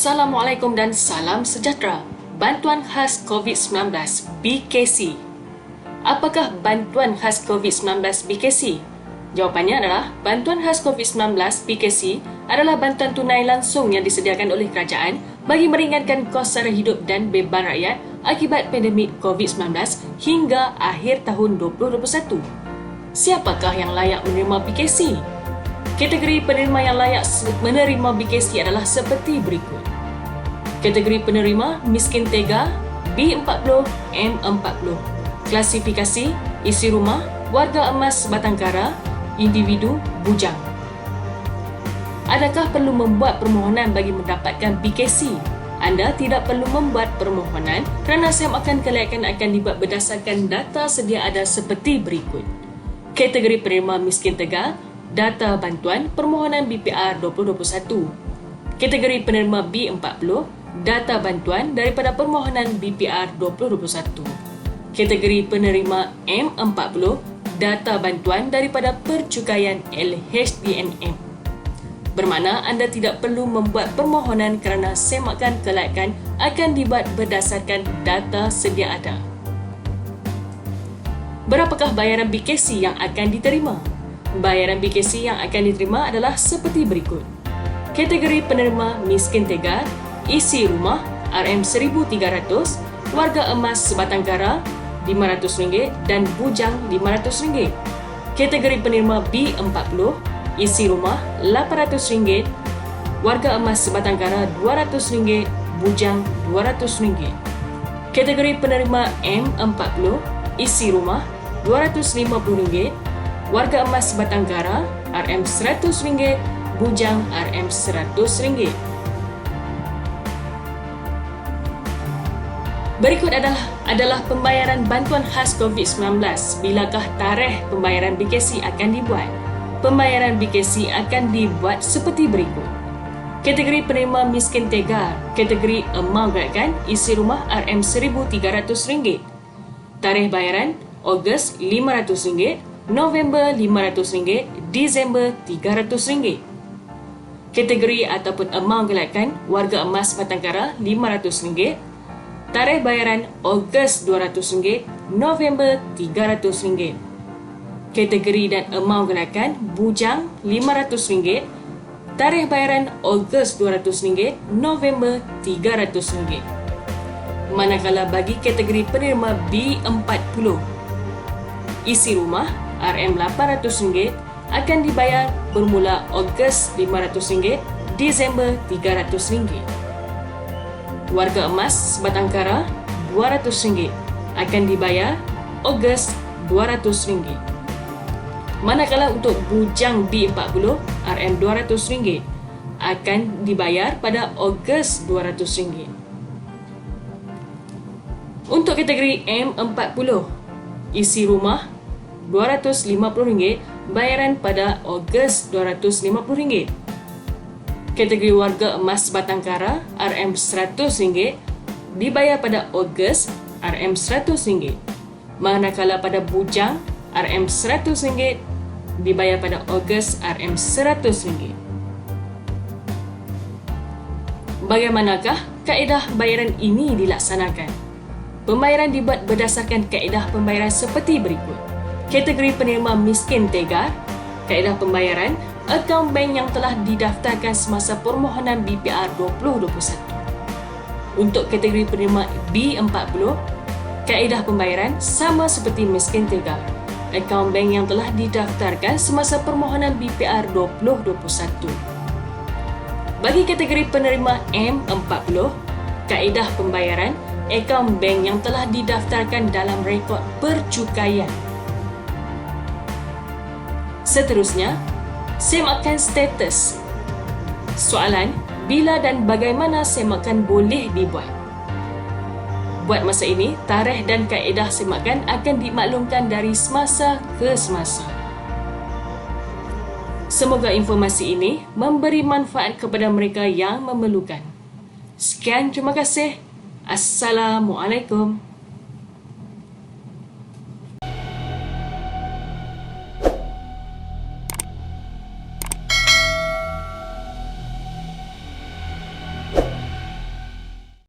Assalamualaikum dan salam sejahtera. Bantuan khas COVID-19 BKC. Apakah bantuan khas COVID-19 BKC? Jawapannya adalah bantuan khas COVID-19 BKC adalah bantuan tunai langsung yang disediakan oleh kerajaan bagi meringankan kos sara hidup dan beban rakyat akibat pandemik COVID-19 hingga akhir tahun 2021. Siapakah yang layak menerima BKC? Kategori penerima yang layak menerima BKC adalah seperti berikut. Kategori penerima miskin tega B40 M40. Klasifikasi isi rumah, warga emas batang kara, individu bujang. Adakah perlu membuat permohonan bagi mendapatkan BKC? Anda tidak perlu membuat permohonan kerana semakan kelayakan akan dibuat berdasarkan data sedia ada seperti berikut. Kategori penerima miskin tega, data bantuan permohonan BPR 2021. Kategori penerima B40, data bantuan daripada permohonan BPR 2021. Kategori penerima M40, data bantuan daripada percukaian LHDNM. Bermakna anda tidak perlu membuat permohonan kerana semakan kelayakan akan dibuat berdasarkan data sedia ada. Berapakah bayaran BKC yang akan diterima? Bayaran BKC yang akan diterima adalah seperti berikut. Kategori penerima miskin tega, isi rumah RM1,300, warga emas sebatang kara RM500 dan bujang RM500. Kategori penerima B40, isi rumah RM800, warga emas sebatang kara RM200, bujang RM200. Kategori penerima M40, isi rumah RM250, warga emas batang kara RM100, bujang RM100. Berikut adalah pembayaran bantuan khas COVID-19. Bilakah tarikh pembayaran BKC akan dibuat? Pembayaran BKC akan dibuat seperti berikut. Kategori penerima miskin tega, kategori amount gerakan isi rumah RM1,300. Tarikh bayaran Ogos RM500, November RM500, Disember RM300. Kategori ataupun amount gelakan warga emas batang kara RM500. Tarikh bayaran Ogos RM200, November RM300. Kategori dan amount gelakan bujang RM500. Tarikh bayaran Ogos RM200, November RM300. Manakala bagi kategori penerima B40, isi rumah RM800 akan dibayar bermula Ogos RM500, Disember RM300. Warga emas sebatang kara RM200 akan dibayar Ogos RM200. Manakala untuk bujang B40 RM200 akan dibayar pada Ogos RM200. Untuk kategori M40, isi rumah RM250, bayaran pada Ogos RM250. Kategori warga emas batang kara RM100 dibayar pada Ogos RM100. Manakala pada bujang RM100 dibayar pada Ogos RM100. Bagaimanakah kaedah bayaran ini dilaksanakan? Pembayaran dibuat berdasarkan kaedah pembayaran seperti berikut. Kategori penerima miskin tega, kaedah pembayaran akaun bank yang telah didaftarkan semasa permohonan BPR 2021. Untuk kategori penerima B40, kaedah pembayaran sama seperti miskin tega, akaun bank yang telah didaftarkan semasa permohonan BPR 2021. Bagi kategori penerima M40, kaedah pembayaran akaun bank yang telah didaftarkan dalam rekod percukaian. Seterusnya, semakan status. Soalan, bila dan bagaimana semakan boleh dibuat? Buat masa ini, tarikh dan kaedah semakan akan dimaklumkan dari semasa ke semasa. Semoga informasi ini memberi manfaat kepada mereka yang memerlukan. Sekian, terima kasih. Assalamualaikum.